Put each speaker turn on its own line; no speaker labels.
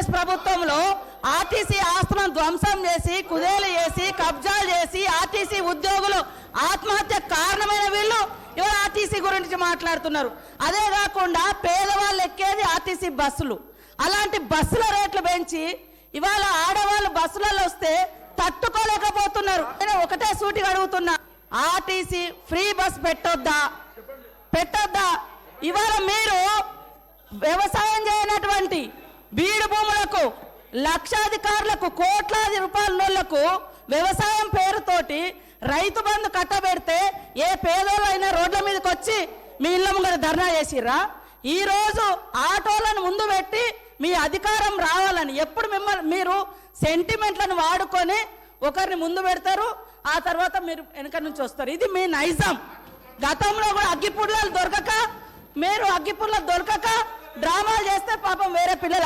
కాంగ్రెస్ ప్రభుత్వంలో ఆర్టీసీ ఆస్తులను ధ్వంసం చేసి కుదేలు చేసి కబ్జాలు చేసి ఆర్టీసీ ఉద్యోగులు ఆత్మహత్య కారణమైన వీళ్ళు ఇవాళ ఆర్టీసీ గురించి మాట్లాడుతున్నారు. అదే కాకుండా పేదవాళ్ళు ఎక్కేది ఆర్టీసీ బస్సులు, అలాంటి బస్సుల రేట్లు పెంచి ఇవాళ ఆడవాళ్ళు బస్సులలో వస్తే తట్టుకోలేకపోతున్నారు. నేను ఒకటే సూటిగా అడుగుతున్నా, ఆర్టీసీ ఫ్రీ బస్ పెట్టొద్దా? ఇవాళ మీరు వ్యవసాయం చేయనటువంటి బీడు భూములకు లక్షాధికారులకు కోట్లాది రూపాయల నోళ్లకు వ్యవసాయం పేరుతోటి రైతు బంధు కట్టబెడితే ఏ పేదోళ్ళైనా రోడ్ల మీదకి వచ్చి మీ ఇళ్ళ ముంగర ధర్నా చేసిర్రా? ఈ రోజు ఆటోలను ముందు పెట్టి మీ అధికారం రావాలని ఎప్పుడు మిమ్మల్ని మీరు సెంటిమెంట్లను వాడుకొని ఒకరిని ముందు పెడతారు, ఆ తర్వాత మీరు వెనక నుంచి వస్తారు. ఇది మీ నైజం. గతంలో కూడా అగ్గిపుల్లలు దొరకక డ్రామాలు చేస్తే పాపం వేరే పిల్లలు